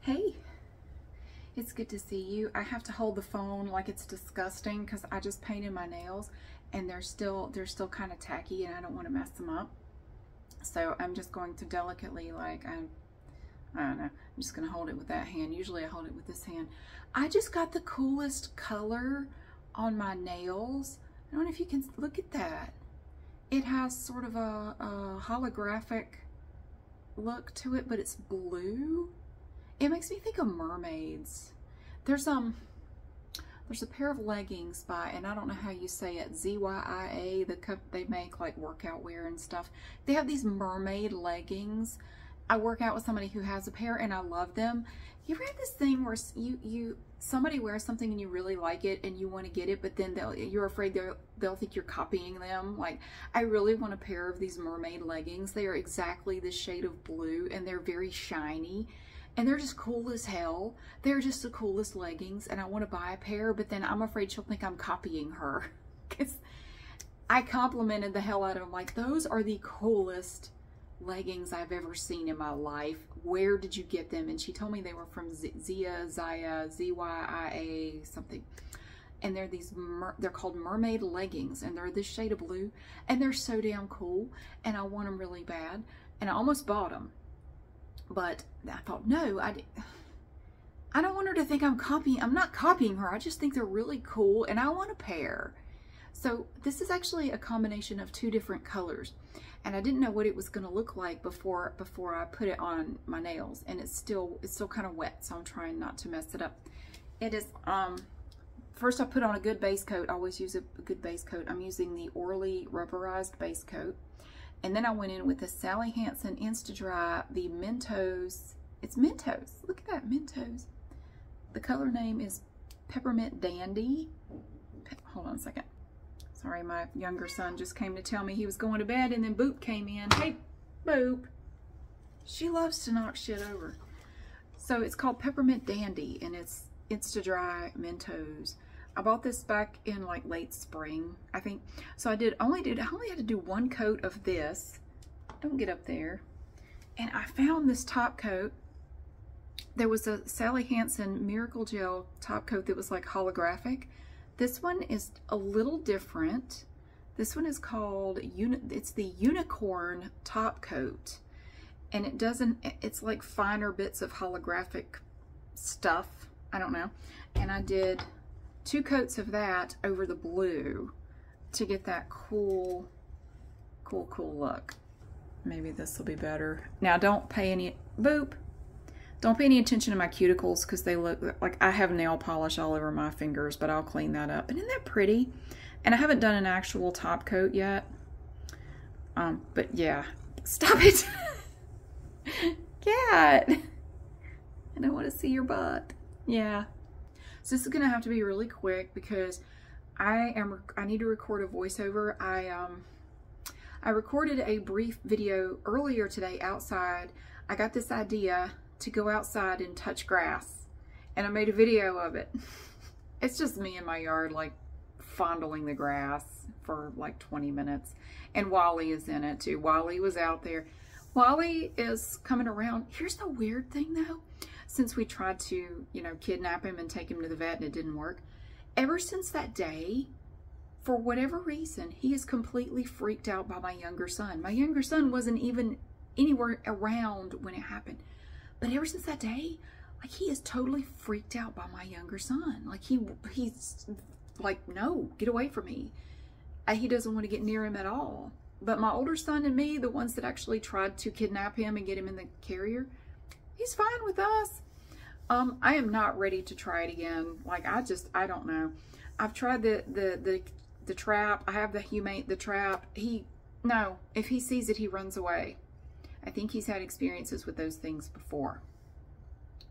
Hey, it's good to see you. I have to hold the phone like it's disgusting because I just painted my nails and they're still kind of tacky and I don't want to mess them up. So I'm just going to delicately, like, I don't know, I'm just going to hold it with that hand. Usually I hold it with this hand. I just got the coolest color on my nails. I don't know if you can look at that. It has sort of a holographic look to it, but it's blue. It makes me think of mermaids. There's a pair of leggings by, and I don't know how you say it, ZYIA, they make like workout wear and stuff. They have these mermaid leggings. I work out with somebody who has a pair and I love them. You ever had this thing where somebody wears something and you really like it and you want to get it, but then you're afraid they'll think you're copying them? Like, I really want a pair of these mermaid leggings. They are exactly the shade of blue and they're very shiny. And they're just cool as hell. They're just the coolest leggings. And I want to buy a pair, but then I'm afraid she'll think I'm copying her. Because I complimented the hell out of them. Like, those are the coolest leggings I've ever seen in my life. Where did you get them? And she told me they were from ZYIA, something. And they're they're called mermaid leggings. And they're this shade of blue. And they're so damn cool. And I want them really bad. And I almost bought them. But I thought, no, I don't want her to think I'm copying. I'm not copying her. I just think they're really cool and I want a pair. So this is actually a combination of two different colors. And I didn't know what it was going to look like before I put it on my nails. And it's still kind of wet, so I'm trying not to mess it up. It is, first I put on a good base coat. I always use a good base coat. I'm using the Wally rubberized base coat. And then I went in with the Sally Hansen Insta-Dry, the Mentos. It's Mentos. Look at that, Mentos. The color name is Peppermint Dandy. Hold on a second. Sorry, my younger son just came to tell me he was going to bed, and then Boop came in. Hey, Boop. She loves to knock shit over. So it's called Peppermint Dandy, and it's Insta-Dry Mentos. I bought this back in like late spring, I think. So I only had to do one coat of this. Don't get up there. And I found this top coat. There was a Sally Hansen Miracle Gel top coat that was like holographic. This one is a little different. This one is called, it's the Unicorn top coat. And it's like finer bits of holographic stuff. I don't know. And I did 2 coats of that over the blue to get that cool look. Maybe this will be better. Now don't pay any attention to my cuticles because they look like I have nail polish all over my fingers, but I'll clean that up. And isn't that pretty? And I haven't done an actual top coat yet. But yeah, stop it. Cat. I don't want to see your butt. Yeah. So this is gonna have to be really quick because I need to record a voiceover. I recorded a brief video earlier today outside. I got this idea to go outside and touch grass, and I made a video of it. It's just me in my yard, like fondling the grass for like 20 minutes. And Wally is in it too. Wally was out there. Wally is coming around. Here's the weird thing though. Since we tried to, kidnap him and take him to the vet and it didn't work, ever since that day, for whatever reason, he is completely freaked out by my younger son. My younger son wasn't even anywhere around when it happened. But ever since that day, like, he is totally freaked out by my younger son. Like, he's like, no, get away from me. He doesn't want to get near him at all. But my older son and me, the ones that actually tried to kidnap him and get him in the carrier, he's fine with us. I am not ready to try it again. Like, I don't know. I've tried the trap. I have the trap. No, if he sees it, he runs away. I think he's had experiences with those things before.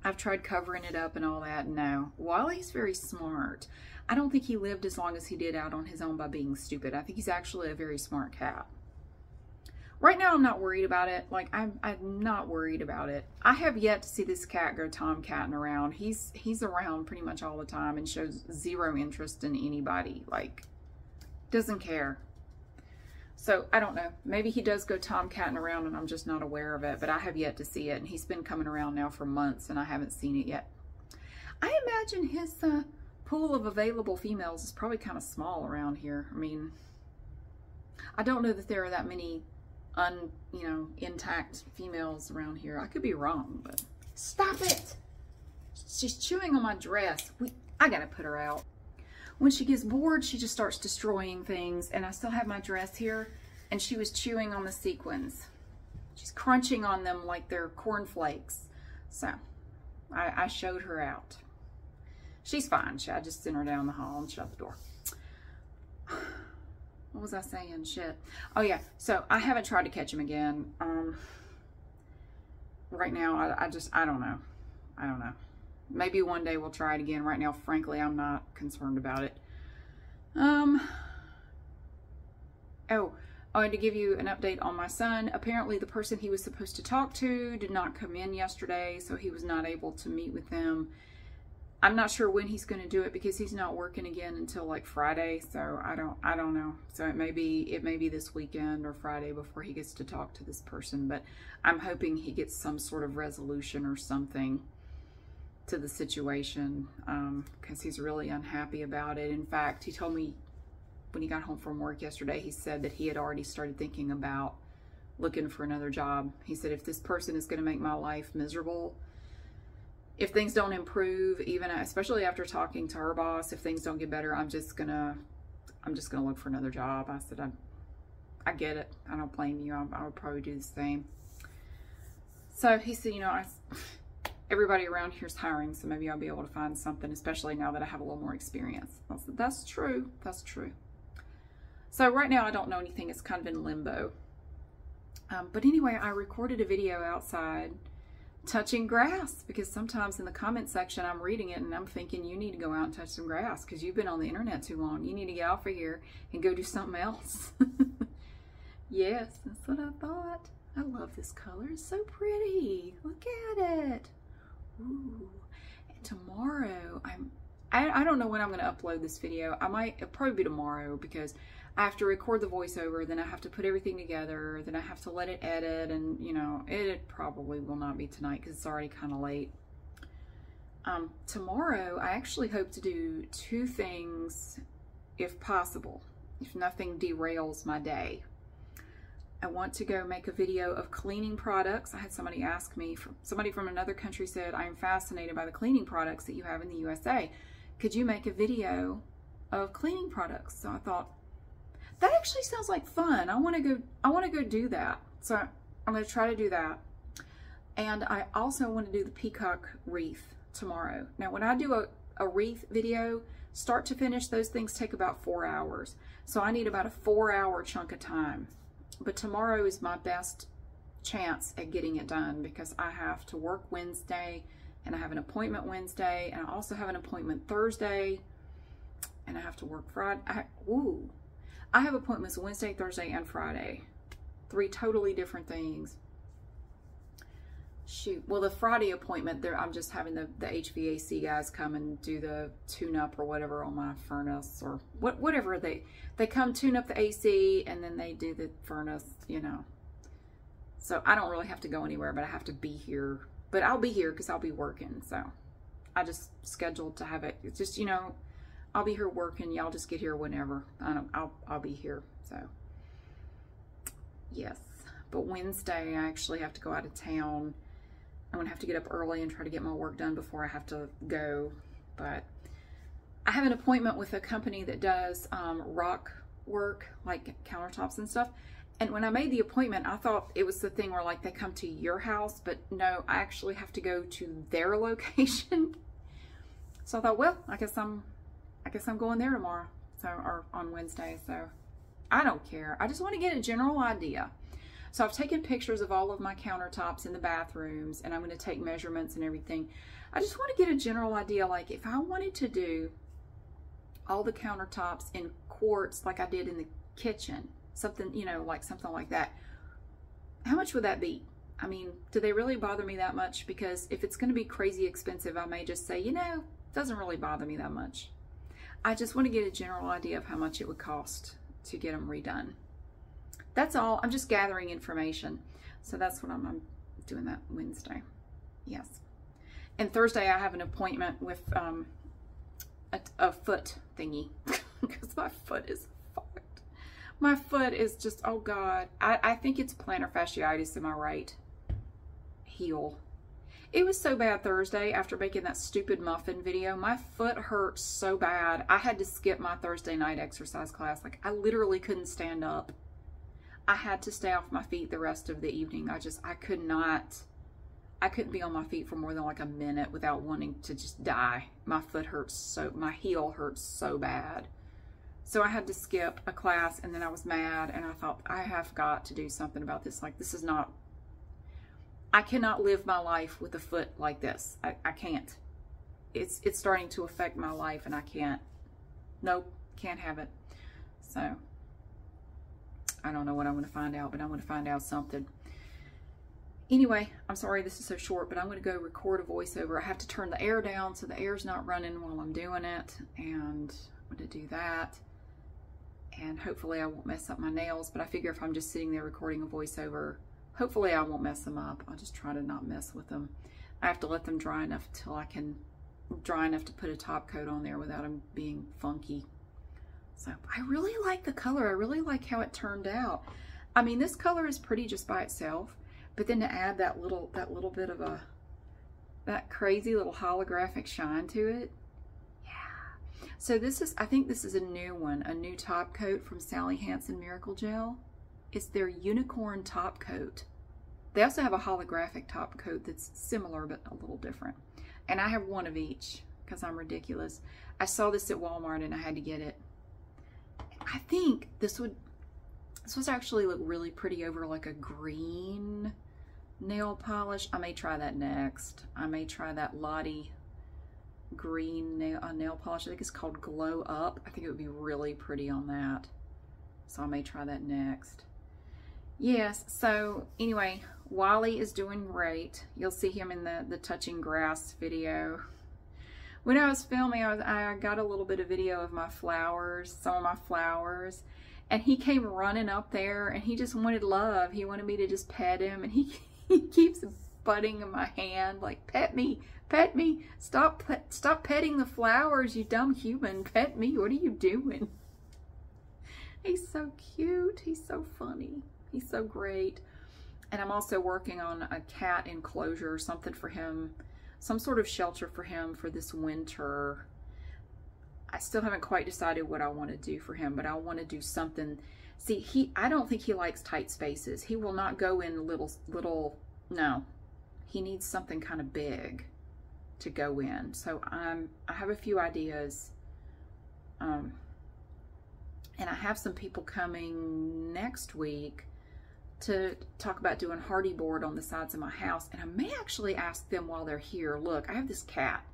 I've tried covering it up and all that. No. Wally's very smart. I don't think he lived as long as he did out on his own by being stupid. I think he's actually a very smart cat. Right now, I'm not worried about it. Like, I'm not worried about it. I have yet to see this cat go tomcatting around. He's around pretty much all the time and shows zero interest in anybody. Like, doesn't care. So I don't know. Maybe he does go tomcatting around and I'm just not aware of it, but I have yet to see it. And he's been coming around now for months and I haven't seen it yet. I imagine his pool of available females is probably kind of small around here. I mean, I don't know that there are that many intact females around here. I could be wrong, but stop it. She's chewing on my dress. I gotta put her out. When she gets bored, she just starts destroying things, and I still have my dress here, and she was chewing on the sequins. She's crunching on them like they're cornflakes. So I showed her out. She's fine. I just sent her down the hall and shut the door. What was I saying? Shit. Oh yeah. So I haven't tried to catch him again. Right now, I don't know. I don't know. Maybe one day we'll try it again. Right now, frankly, I'm not concerned about it. And to give you an update on my son, apparently the person he was supposed to talk to did not come in yesterday, so he was not able to meet with them. I'm not sure when he's going to do it because he's not working again until like Friday, so I don't know. So it may be this weekend or Friday before he gets to talk to this person, but I'm hoping he gets some sort of resolution or something to the situation, because he's really unhappy about it. In fact, he told me when he got home from work yesterday, he said that he had already started thinking about looking for another job. He said, if this person is going to make my life miserable, if things don't improve, even especially after talking to her boss, if things don't get better, I'm just gonna look for another job. I said, I get it. I don't blame you. I would probably do the same. So he said, everybody around here is hiring, so maybe I'll be able to find something, especially now that I have a little more experience. I said, that's true. That's true. So right now I don't know anything. It's kind of in limbo. But anyway, I recorded a video outside touching grass, because sometimes in the comment section I'm reading it and I'm thinking, you need to go out and touch some grass because you've been on the internet too long. You need to get off of here and go do something else. Yes, that's what I thought. I love this color. It's so pretty. Look at it. Ooh. And tomorrow I don't know when I'm going to upload this video. It'll probably be tomorrow, because I have to record the voiceover, then I have to put everything together, then I have to let it edit, and it probably will not be tonight because it's already kind of late. Tomorrow I actually hope to do 2 things if possible, if nothing derails my day. I want to go make a video of cleaning products. I had somebody ask me, somebody from another country said, I am fascinated by the cleaning products that you have in the USA. Could you make a video of cleaning products? So I thought, that actually sounds like fun. I want to go do that. So I'm going to try to do that. And I also want to do the peacock wreath tomorrow. Now, when I do a wreath video, start to finish, those things take about 4 hours. So I need about a 4-hour chunk of time. But tomorrow is my best chance at getting it done, because I have to work Wednesday, and I have an appointment Wednesday, and I also have an appointment Thursday, and I have to work Friday. I have appointments Wednesday, Thursday, and Friday. 3 totally different things. Shoot. Well, the Friday appointment, I'm just having the HVAC guys come and do the tune-up or whatever on my furnace, or whatever. They come tune up the AC, and then they do the furnace, So I don't really have to go anywhere, but I have to be here. But I'll be here because I'll be working. So I just scheduled to have it. It's just, I'll be here working. Y'all just get here whenever. I'll be here. So yes. But Wednesday I actually have to go out of town. I'm gonna have to get up early and try to get my work done before I have to go. But I have an appointment with a company that does rock work, like countertops and stuff. And when I made the appointment, I thought it was the thing where like they come to your house, but no, I actually have to go to their location. So I thought, well, I guess I'm going there tomorrow, or on Wednesday. So I don't care. I just want to get a general idea. So I've taken pictures of all of my countertops in the bathrooms, and I'm going to take measurements and everything. I just want to get a general idea, like if I wanted to do all the countertops in quartz like I did in the kitchen, something, like something like that, how much would that be? I mean, do they really bother me that much? Because if it's going to be crazy expensive, I may just say, it doesn't really bother me that much. I just want to get a general idea of how much it would cost to get them redone. that's all. I'm just gathering information. So that's what I'm doing that Wednesday. Yes. And Thursday I have an appointment with a foot thingy because my foot is fucked. My foot is just, oh God. I think it's plantar fasciitis in my right heel. It was so bad Thursday after making that stupid muffin video. My foot hurt so bad. I had to skip my Thursday night exercise class. Like, I literally couldn't stand up. I had to stay off my feet the rest of the evening. I couldn't be on my feet for more than like a minute without wanting to just die. My foot hurts so, my heel hurts so bad. So I had to skip a class, and then I was mad, and I thought, I have got to do something about this. Like, this is not, I cannot live my life with a foot like this. I can't. It's starting to affect my life, and I can't. Nope, can't have it. So I don't know what I'm going to find out, but I'm going to find out something. Anyway, I'm sorry this is so short, but I'm going to go record a voiceover. I have to turn the air down so the air's not running while I'm doing it, and I'm going to do that. And hopefully I won't mess up my nails, but I figure if I'm just sitting there recording a voiceover, hopefully I won't mess them up. I'll just try to not mess with them. I have to let them dry enough till I can, dry enough to put a top coat on there without them being funky. So I really like the color. I really like how it turned out. I mean, this color is pretty just by itself, but then to add that little bit of that crazy little holographic shine to it. Yeah. So this is, I think this is a new one, a new top coat from Sally Hansen Miracle Gel. It's their unicorn top coat. They also have a holographic top coat that's similar but a little different. And I have one of each because I'm ridiculous. I saw this at Walmart and I had to get it. I think this would actually look really pretty over like a green nail polish. I may try that next. I may try that Lottie green nail polish. I think it's called Glow Up. I think it would be really pretty on that. So I may try that next. Yes, so anyway, Wally is doing great. You'll see him in the touching grass video. When I was filming, I got a little bit of video of my flowers, some of my flowers, and he came running up there and he just wanted love. He wanted me to just pet him, and he keeps butting in my hand like, pet me, stop petting the flowers, you dumb human, pet me, what are you doing? He's so cute, he's so funny, he's so great. And I'm also working on a cat enclosure, something for him, some sort of shelter for him for this winter. I still haven't quite decided what I want to do for him, but I want to do something. See, I don't think he likes tight spaces. He will not go in little, no. He needs something kind of big to go in. So I have a few ideas. And I have some people coming next week to talk about doing hardy board on the sides of my house. And I may actually ask them while they're here, look, I have this cat.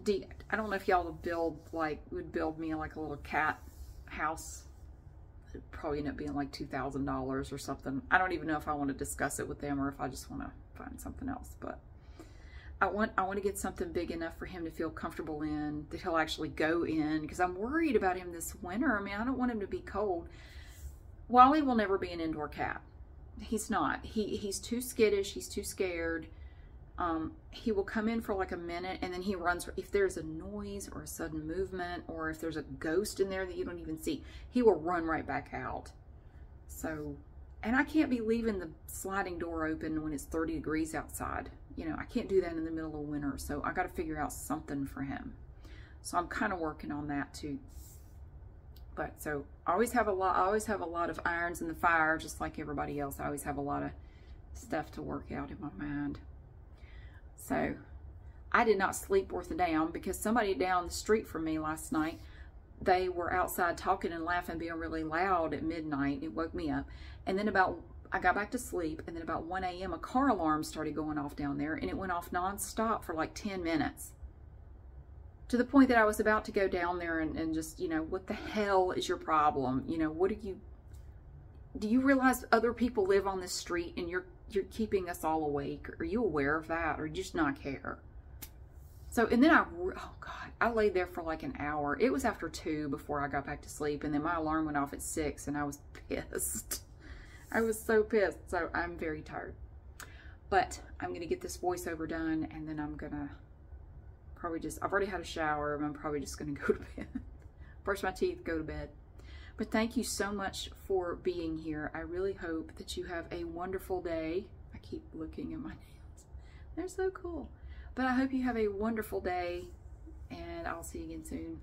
I don't know if y'all would build me like a little cat house. It'd probably end up being like $2,000 or something. I don't even know if I want to discuss it with them or if I just want to find something else. But I want to get something big enough for him to feel comfortable in, that he'll actually go in, because I'm worried about him this winter. I mean, I don't want him to be cold. Wally will never be an indoor cat. He's not. He's too skittish. He's too scared. He will come in for like a minute and then he runs. If there's a noise or a sudden movement, or if there's a ghost in there that you don't even see, he will run right back out. So, and I can't be leaving the sliding door open when it's 30 degrees outside. You know, I can't do that in the middle of winter. So I got to figure out something for him. So I'm kind of working on that too. But so I always have a lot of irons in the fire, just like everybody else. I always have a lot of stuff to work out in my mind. So I did not sleep worth a damn because somebody down the street from me last night, they were outside talking and laughing, being really loud at midnight. It woke me up. And then I got back to sleep, and then about 1 a.m. a car alarm started going off down there, and it went off nonstop for like 10 minutes. To the point that I was about to go down there and just, you know, what the hell is your problem? You know, do you realize other people live on this street and you're keeping us all awake? Are you aware of that, or do you just not care? So, and then oh God, I laid there for like an hour. It was after 2 before I got back to sleep. And then my alarm went off at 6 and I was pissed. I was so pissed. So I'm very tired. But I'm going to get this voiceover done, and then I'm going to probably just, I've already had a shower, and I'm probably just going to go to bed. Brush my teeth, go to bed. But thank you so much for being here. I really hope that you have a wonderful day. I keep looking at my nails. They're so cool. But I hope you have a wonderful day, and I'll see you again soon.